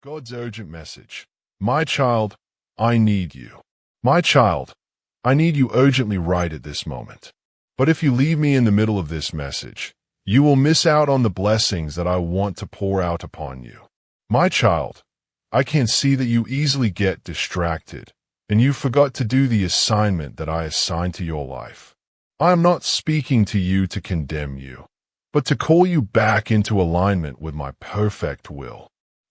God's urgent message. My child, I need you. My child, I need you urgently right at this moment. But if you leave me in the middle of this message, you will miss out on the blessings that I want to pour out upon you. My child, I can see that you easily get distracted, and you forgot to do the assignment that I assigned to your life. I am not speaking to you to condemn you, but to call you back into alignment with my perfect will.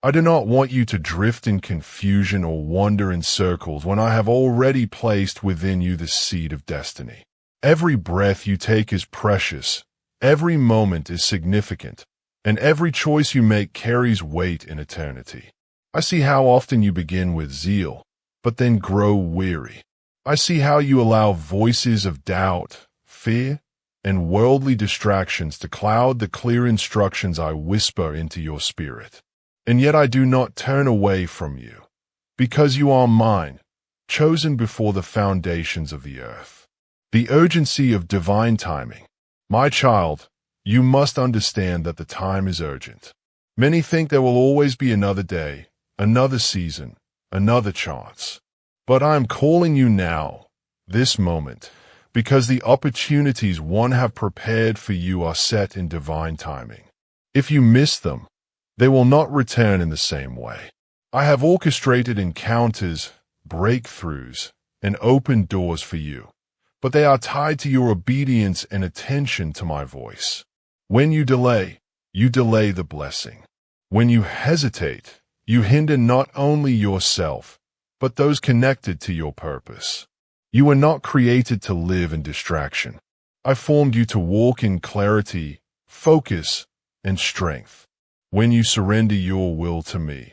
I do not want you to drift in confusion or wander in circles when I have already placed within you the seed of destiny. Every breath you take is precious, every moment is significant, and every choice you make carries weight in eternity. I see how often you begin with zeal, but then grow weary. I see how you allow voices of doubt, fear, and worldly distractions to cloud the clear instructions I whisper into your spirit. And yet I do not turn away from you, because you are mine, chosen before the foundations of the earth. The urgency of divine timing. My child, you must understand that the time is urgent. Many think there will always be another day, another season, another chance. But I am calling you now, this moment, because the opportunities one have prepared for you are set in divine timing. If you miss them, they will not return in the same way. I have orchestrated encounters, breakthroughs, and open doors for you, but they are tied to your obedience and attention to my voice. When you delay the blessing. When you hesitate, you hinder not only yourself, but those connected to your purpose. You were not created to live in distraction. I formed you to walk in clarity, focus, and strength. When you surrender your will to me,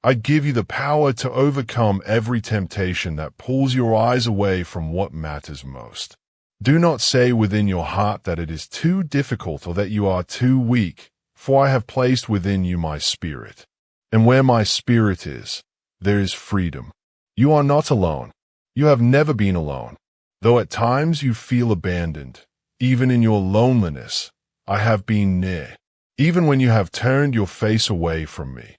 I give you the power to overcome every temptation that pulls your eyes away from what matters most. Do not say within your heart that it is too difficult or that you are too weak, for I have placed within you my spirit. And where my spirit is, there is freedom. You are not alone. You have never been alone. Though at times you feel abandoned, even in your loneliness, I have been near. Even when you have turned your face away from me,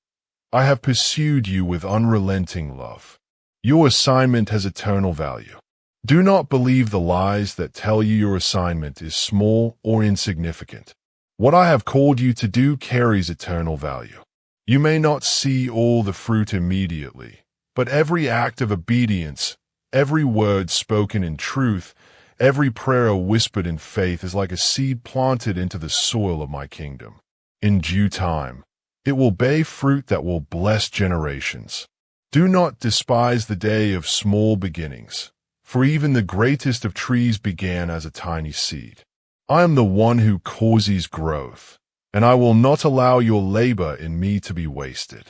I have pursued you with unrelenting love. Your assignment has eternal value. Do not believe the lies that tell you your assignment is small or insignificant. What I have called you to do carries eternal value. You may not see all the fruit immediately, but every act of obedience, every word spoken in truth, every prayer whispered in faith is like a seed planted into the soil of my kingdom. In due time, it will bear fruit that will bless generations. Do not despise the day of small beginnings, for even the greatest of trees began as a tiny seed. I am the one who causes growth, and I will not allow your labor in me to be wasted.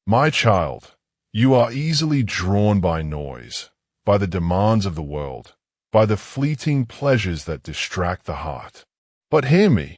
My child, you are easily drawn by noise, by the demands of the world, by the fleeting pleasures that distract the heart. But hear me.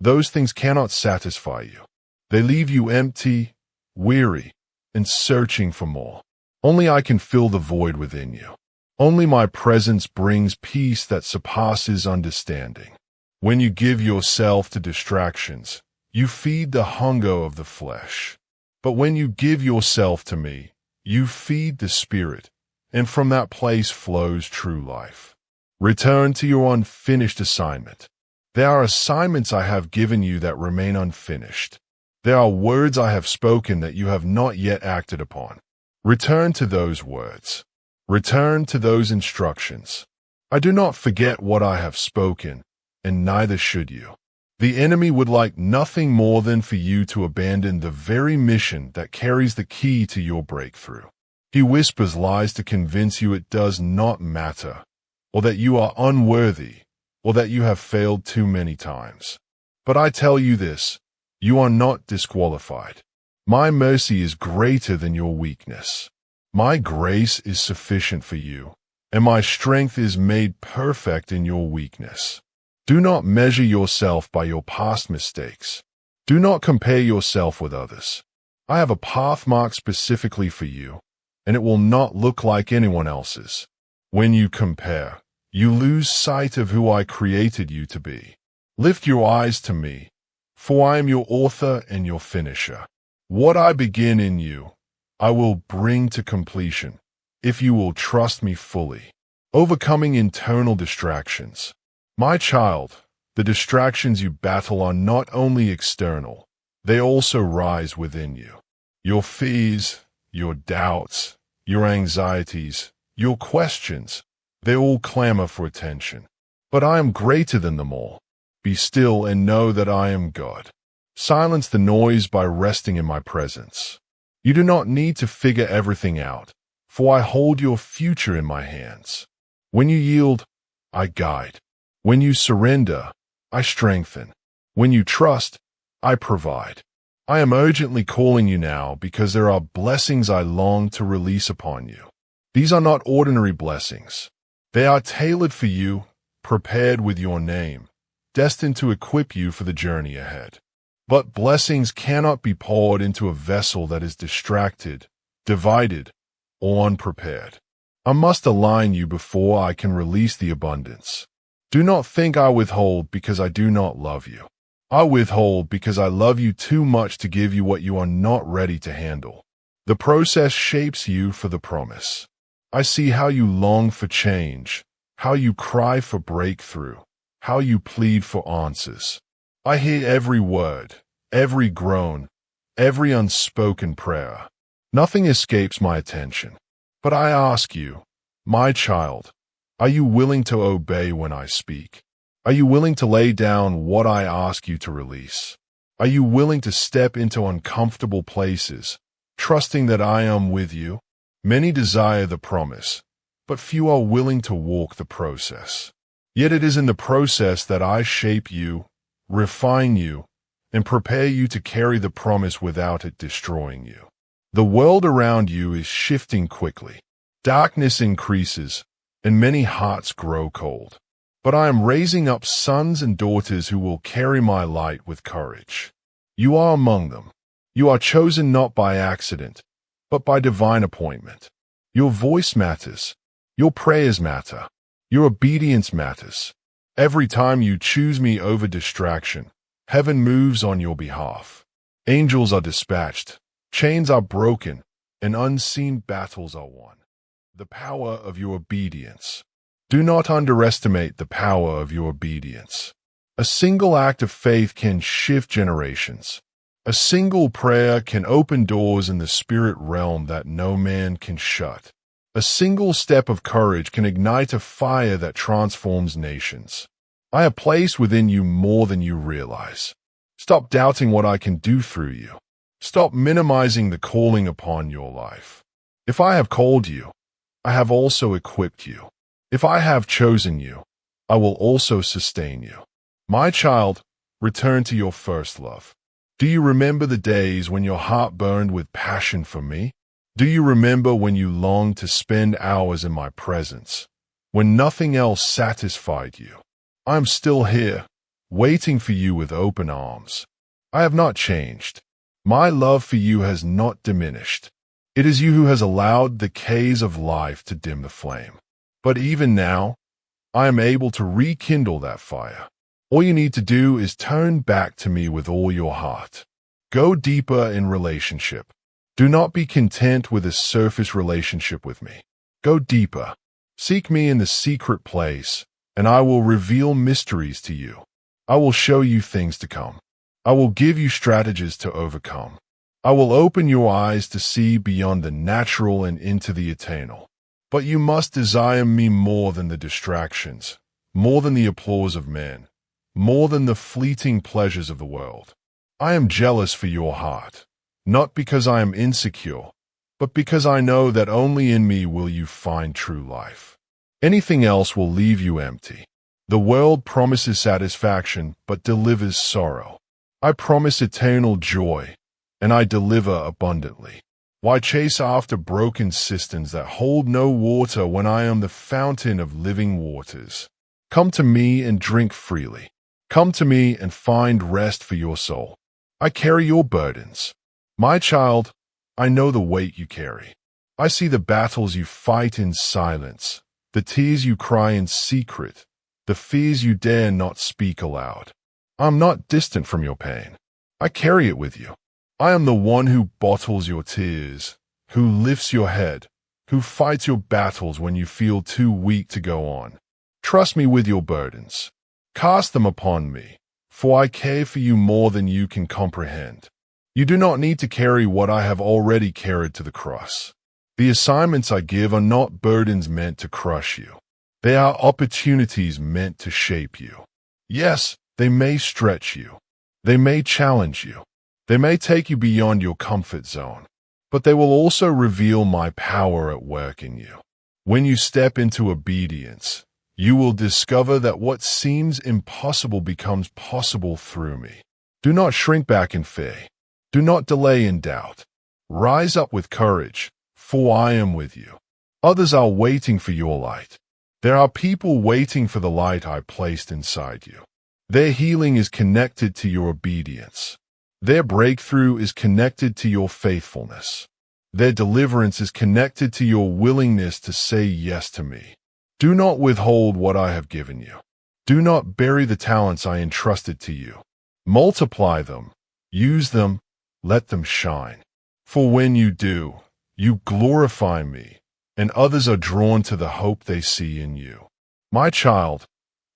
Those things cannot satisfy you. They leave you empty, weary, and searching for more. Only I can fill the void within you. Only my presence brings peace that surpasses understanding. When you give yourself to distractions, you feed the hunger of the flesh. But when you give yourself to me, you feed the spirit, and from that place flows true life. Return to your unfinished assignment. There are assignments I have given you that remain unfinished. There are words I have spoken that you have not yet acted upon. Return to those words. Return to those instructions. I do not forget what I have spoken, and neither should you. The enemy would like nothing more than for you to abandon the very mission that carries the key to your breakthrough. He whispers lies to convince you it does not matter, or that you are unworthy, or that you have failed too many times. But I tell you this, you are not disqualified. My mercy is greater than your weakness. My grace is sufficient for you, and my strength is made perfect in your weakness. Do not measure yourself by your past mistakes. Do not compare yourself with others. I have a path marked specifically for you, and it will not look like anyone else's. When you compare, you lose sight of who I created you to be. Lift your eyes to me, for I am your author and your finisher. What I begin in you, I will bring to completion, if you will trust me fully. Overcoming internal distractions. My child, the distractions you battle are not only external, they also rise within you. Your fears, your doubts, your anxieties, your questions, they all clamor for attention. But I am greater than them all. Be still and know that I am God. Silence the noise by resting in my presence. You do not need to figure everything out, for I hold your future in my hands. When you yield, I guide. When you surrender, I strengthen. When you trust, I provide. I am urgently calling you now because there are blessings I long to release upon you. These are not ordinary blessings. They are tailored for you, prepared with your name, destined to equip you for the journey ahead. But blessings cannot be poured into a vessel that is distracted, divided, or unprepared. I must align you before I can release the abundance. Do not think I withhold because I do not love you. I withhold because I love you too much to give you what you are not ready to handle. The process shapes you for the promise. I see how you long for change, how you cry for breakthrough, how you plead for answers. I hear every word, every groan, every unspoken prayer. Nothing escapes my attention. But I ask you, my child, are you willing to obey when I speak? Are you willing to lay down what I ask you to release? Are you willing to step into uncomfortable places, trusting that I am with you? Many desire the promise, but few are willing to walk the process. Yet it is in the process that I shape you, refine you, and prepare you to carry the promise without it destroying you. The world around you is shifting quickly. Darkness increases, and many hearts grow cold. But I am raising up sons and daughters who will carry my light with courage. You are among them. You are chosen not by accident, but by divine appointment. Your voice matters. Your prayers matter. Your obedience matters. Every time you choose me over distraction, heaven moves on your behalf. Angels are dispatched. Chains are broken, and unseen battles are won. The power of your obedience. Do not underestimate the power of your obedience. A single act of faith can shift generations. A single prayer can open doors in the spirit realm that no man can shut. A single step of courage can ignite a fire that transforms nations. I have placed within you more than you realize. Stop doubting what I can do through you. Stop minimizing the calling upon your life. If I have called you, I have also equipped you. If I have chosen you, I will also sustain you. My child, return to your first love. Do you remember the days when your heart burned with passion for me? Do you remember when you longed to spend hours in my presence, when nothing else satisfied you? I am still here, waiting for you with open arms. I have not changed. My love for you has not diminished. It is you who has allowed the caves of life to dim the flame. But even now, I am able to rekindle that fire. All you need to do is turn back to me with all your heart. Go deeper in relationship. Do not be content with a surface relationship with me. Go deeper. Seek me in the secret place, and I will reveal mysteries to you. I will show you things to come. I will give you strategies to overcome. I will open your eyes to see beyond the natural and into the eternal. But you must desire me more than the distractions, more than the applause of men, more than the fleeting pleasures of the world. I am jealous for your heart, not because I am insecure, but because I know that only in me will you find true life. Anything else will leave you empty. The world promises satisfaction, but delivers sorrow. I promise eternal joy, and I deliver abundantly. Why chase after broken cisterns that hold no water when I am the fountain of living waters? Come to me and drink freely. Come to me and find rest for your soul. I carry your burdens. My child, I know the weight you carry. I see the battles you fight in silence, the tears you cry in secret, the fears you dare not speak aloud. I am not distant from your pain. I carry it with you. I am the one who bottles your tears, who lifts your head, who fights your battles when you feel too weak to go on. Trust me with your burdens. Cast them upon me, for I care for you more than you can comprehend. You do not need to carry what I have already carried to the cross. The assignments I give are not burdens meant to crush you. They are opportunities meant to shape you. Yes, they may stretch you. They may challenge you. They may take you beyond your comfort zone. But they will also reveal my power at work in you. When you step into obedience, you will discover that what seems impossible becomes possible through me. Do not shrink back in fear. Do not delay in doubt. Rise up with courage, for I am with you. Others are waiting for your light. There are people waiting for the light I placed inside you. Their healing is connected to your obedience. Their breakthrough is connected to your faithfulness. Their deliverance is connected to your willingness to say yes to me. Do not withhold what I have given you. Do not bury the talents I entrusted to you. Multiply them, use them, let them shine. For when you do, you glorify me, and others are drawn to the hope they see in you. My child,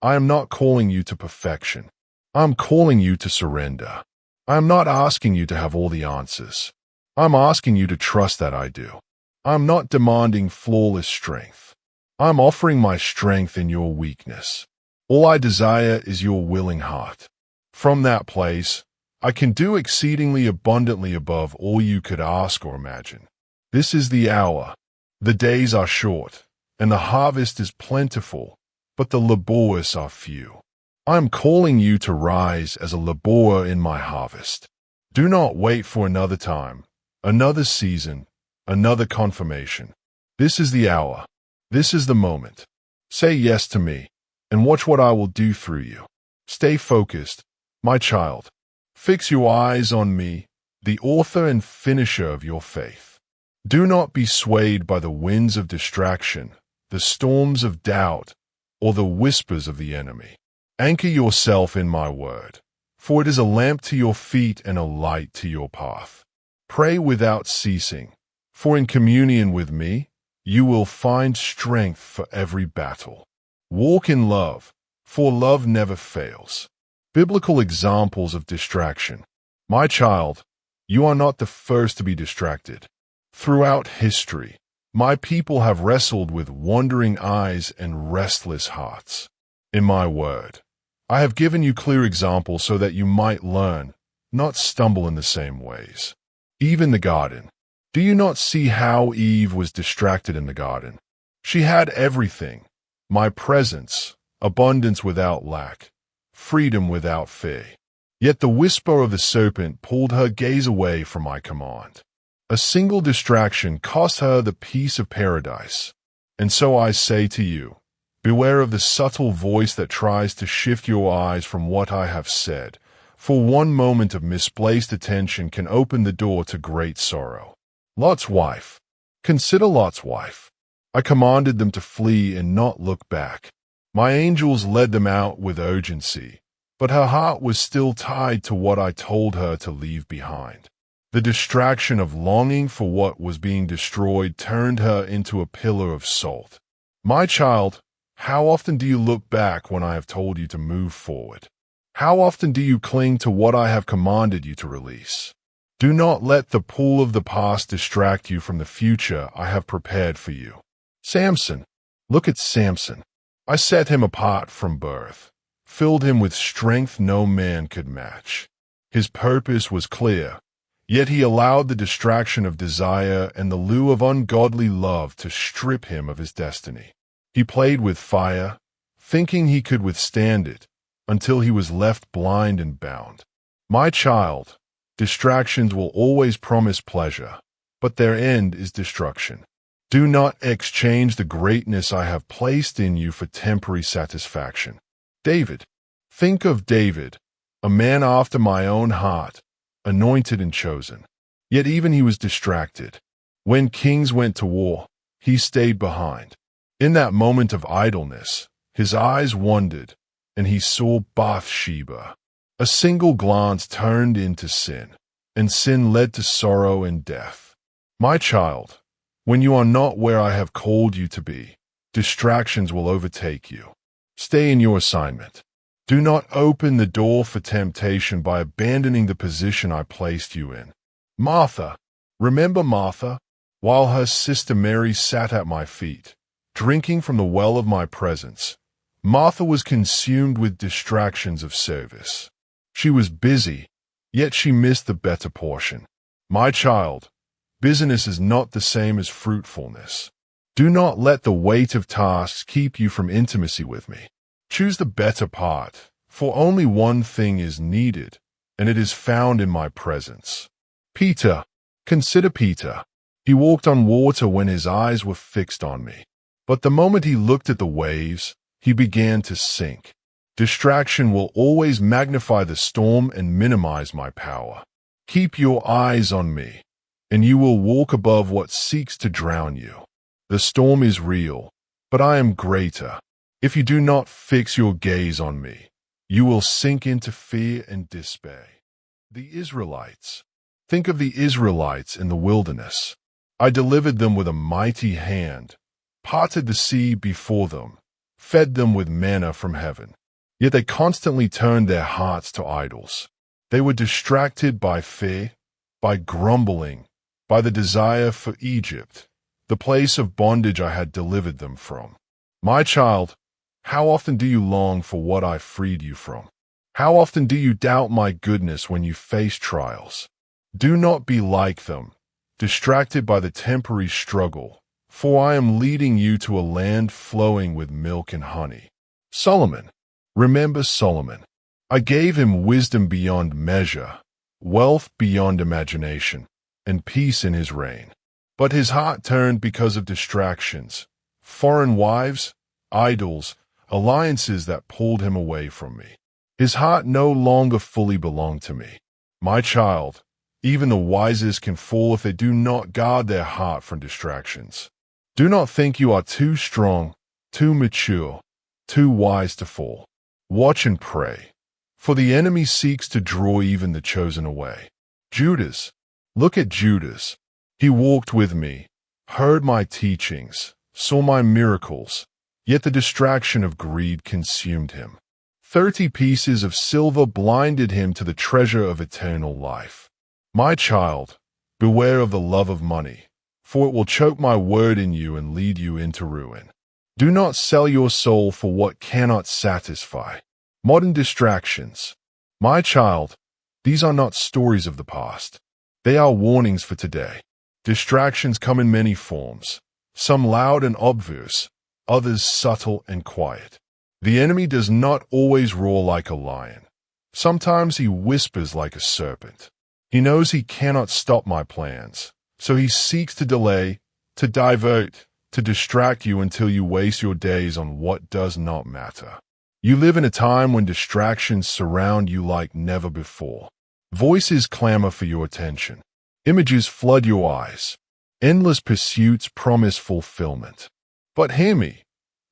I am not calling you to perfection. I am calling you to surrender. I am not asking you to have all the answers. I'm asking you to trust that I do. I'm not demanding flawless strength. I'm offering my strength in your weakness. All I desire is your willing heart. From that place, I can do exceedingly abundantly above all you could ask or imagine. This is the hour. The days are short, and the harvest is plentiful, but the laborers are few. I am calling you to rise as a laborer in my harvest. Do not wait for another time, another season, another confirmation. This is the hour. This is the moment. Say yes to me, and watch what I will do through you. Stay focused, my child. Fix your eyes on me, the author and finisher of your faith. Do not be swayed by the winds of distraction, the storms of doubt, or the whispers of the enemy. Anchor yourself in my word, for it is a lamp to your feet and a light to your path. Pray without ceasing, for in communion with me, you will find strength for every battle. Walk in love, for love never fails. Biblical examples of distraction. My child, you are not the first to be distracted. Throughout history, my people have wrestled with wandering eyes and restless hearts. In my word, I have given you clear examples so that you might learn, not stumble in the same ways. Even the garden. Do you not see how Eve was distracted in the garden? She had everything. My presence, abundance without lack, freedom without fear. Yet the whisper of the serpent pulled her gaze away from my command. A single distraction cost her the peace of paradise. And so I say to you, beware of the subtle voice that tries to shift your eyes from what I have said, for one moment of misplaced attention can open the door to great sorrow. Lot's wife. Consider Lot's wife. I commanded them to flee and not look back. My angels led them out with urgency, but her heart was still tied to what I told her to leave behind. The distraction of longing for what was being destroyed turned her into a pillar of salt. My child, how often do you look back when I have told you to move forward? How often do you cling to what I have commanded you to release? Do not let the pull of the past distract you from the future I have prepared for you. Samson. Look at Samson. I set him apart from birth, filled him with strength no man could match. His purpose was clear, yet he allowed the distraction of desire and the lure of ungodly love to strip him of his destiny. He played with fire, thinking he could withstand it, until he was left blind and bound. My child, distractions will always promise pleasure, but their end is destruction. Do not exchange the greatness I have placed in you for temporary satisfaction. David. Think of David, a man after my own heart, anointed and chosen. Yet even he was distracted. When kings went to war, he stayed behind. In that moment of idleness, his eyes wandered, and he saw Bathsheba. A single glance turned into sin, and sin led to sorrow and death. My child, when you are not where I have called you to be, distractions will overtake you. Stay in your assignment. Do not open the door for temptation by abandoning the position I placed you in. Martha, remember Martha? While her sister Mary sat at my feet, drinking from the well of my presence, Martha was consumed with distractions of service. She was busy, yet she missed the better portion. My child, busyness is not the same as fruitfulness. Do not let the weight of tasks keep you from intimacy with me. Choose the better part, for only one thing is needed, and it is found in my presence. Peter, consider Peter. He walked on water when his eyes were fixed on me. But the moment he looked at the waves, he began to sink. Distraction will always magnify the storm and minimize my power. Keep your eyes on me, and you will walk above what seeks to drown you. The storm is real, but I am greater. If you do not fix your gaze on me, you will sink into fear and despair. The Israelites. Think of the Israelites in the wilderness. I delivered them with a mighty hand, parted the sea before them, fed them with manna from heaven. Yet they constantly turned their hearts to idols. They were distracted by fear, by grumbling, by the desire for Egypt, the place of bondage I had delivered them from. My child, how often do you long for what I freed you from? How often do you doubt my goodness when you face trials? Do not be like them, distracted by the temporary struggle, for I am leading you to a land flowing with milk and honey. Solomon, remember Solomon. I gave him wisdom beyond measure, wealth beyond imagination, and peace in his reign. But his heart turned because of distractions, foreign wives, idols, alliances that pulled him away from me. His heart no longer fully belonged to me. My child, even the wisest can fall if they do not guard their heart from distractions. Do not think you are too strong, too mature, too wise to fall. Watch and pray, for the enemy seeks to draw even the chosen away. Judas, look at Judas. He walked with me, heard my teachings, saw my miracles, yet the distraction of greed consumed him. 30 pieces of silver blinded him to the treasure of eternal life. My child, beware of the love of money, for it will choke my word in you and lead you into ruin. Do not sell your soul for what cannot satisfy. Modern distractions. My child, these are not stories of the past. They are warnings for today. Distractions come in many forms, some loud and obvious, others subtle and quiet. The enemy does not always roar like a lion. Sometimes he whispers like a serpent. He knows he cannot stop my plans, so he seeks to delay, to divert, to distract you until you waste your days on what does not matter. You live in a time when distractions surround you like never before. Voices clamor for your attention. Images flood your eyes. Endless pursuits promise fulfillment. But hear me,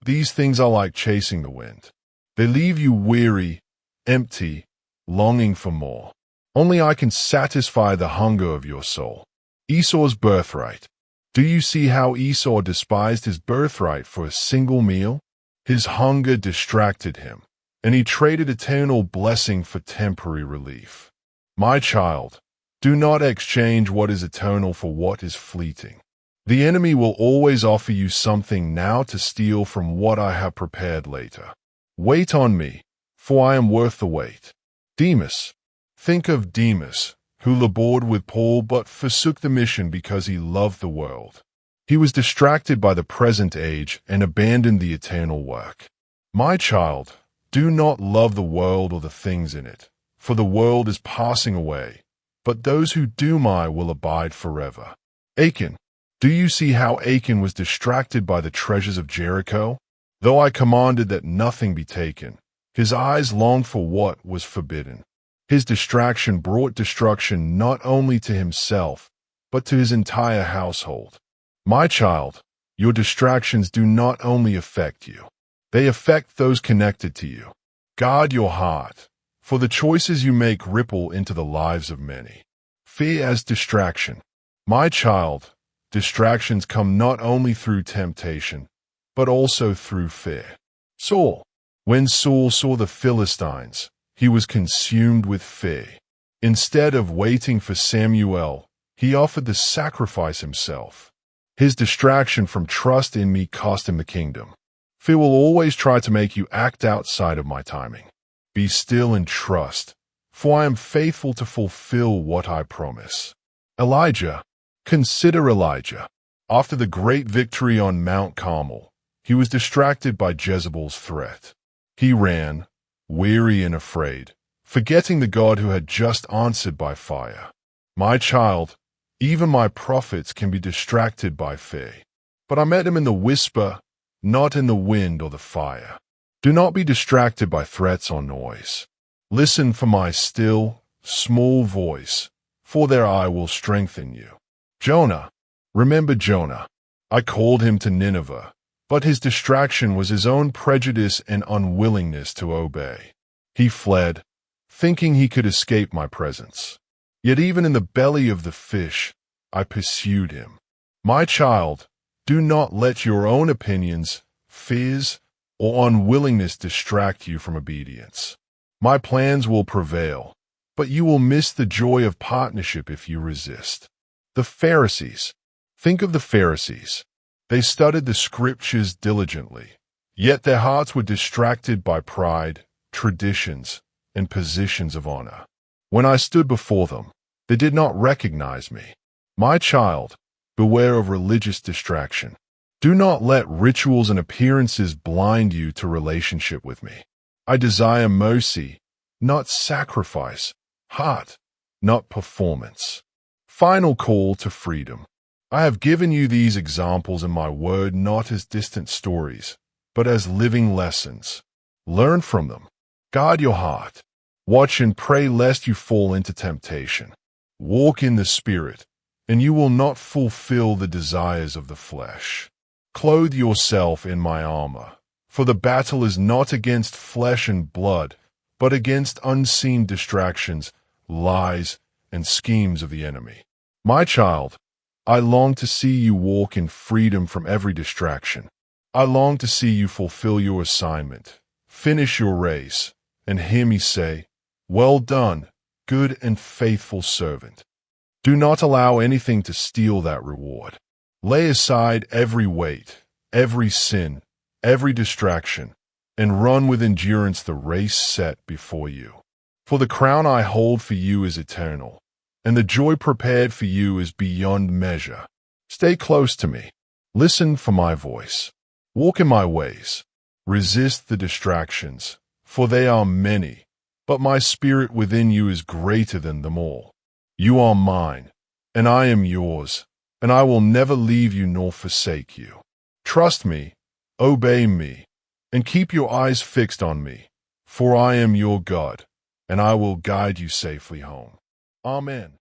these things are like chasing the wind. They leave you weary, empty, longing for more. Only I can satisfy the hunger of your soul. Esau's birthright. Do you see how Esau despised his birthright for a single meal? His hunger distracted him, and he traded eternal blessing for temporary relief. My child, do not exchange what is eternal for what is fleeting. The enemy will always offer you something now to steal from what I have prepared later. Wait on me, for I am worth the wait. Demas. Think of Demas, who labored with Paul but forsook the mission because he loved the world. He was distracted by the present age and abandoned the eternal work. My child, do not love the world or the things in it, for the world is passing away, but those who do will abide forever. Achan. Do you see how Achan was distracted by the treasures of Jericho? Though I commanded that nothing be taken, his eyes longed for what was forbidden. His distraction brought destruction not only to himself, but to his entire household. My child, your distractions do not only affect you, they affect those connected to you. Guard your heart, for the choices you make ripple into the lives of many. Fear as distraction. My child, Distractions come not only through temptation, but also through fear. When Saul saw the Philistines, he was consumed with fear. Instead of waiting for Samuel, he offered the sacrifice himself. His distraction from trust in me cost him the kingdom. Fear will always try to make you act outside of my timing. Be still and trust, for I am faithful to fulfill what I promise. Elijah. Consider Elijah. After the great victory on Mount Carmel, he was distracted by Jezebel's threat. He ran, weary and afraid, forgetting the God who had just answered by fire. My child, even my prophets can be distracted by fear. But I met him in the whisper, not in the wind or the fire. Do not be distracted by threats or noise. Listen for my still, small voice, for there I will strengthen you. Jonah. Remember Jonah. I called him to Nineveh, but his distraction was his own prejudice and unwillingness to obey. He fled, thinking he could escape my presence. Yet even in the belly of the fish, I pursued him. My child, do not let your own opinions, fears, or unwillingness distract you from obedience. My plans will prevail, but you will miss the joy of partnership if you resist. The Pharisees. Think of the Pharisees. They studied the scriptures diligently, yet their hearts were distracted by pride, traditions, and positions of honor. When I stood before them, they did not recognize me. My child, beware of religious distraction. Do not let rituals and appearances blind you to relationship with me. I desire mercy, not sacrifice, heart, not performance. Final call to freedom. I have given you these examples in my word not as distant stories, but as living lessons. Learn from them. Guard your heart. Watch and pray lest you fall into temptation. Walk in the Spirit, and you will not fulfill the desires of the flesh. Clothe yourself in my armor, for the battle is not against flesh and blood, but against unseen distractions, lies, and schemes of the enemy. My child, I long to see you walk in freedom from every distraction. I long to see you fulfill your assignment, finish your race, and hear me say, "Well done, good and faithful servant." Do not allow anything to steal that reward. Lay aside every weight, every sin, every distraction, and run with endurance the race set before you. For the crown I hold for you is eternal, and the joy prepared for you is beyond measure. Stay close to me. Listen for my voice. Walk in my ways. Resist the distractions, for they are many, but my spirit within you is greater than them all. You are mine, and I am yours, and I will never leave you nor forsake you. Trust me, obey me, and keep your eyes fixed on me, for I am your God, and I will guide you safely home. Amen.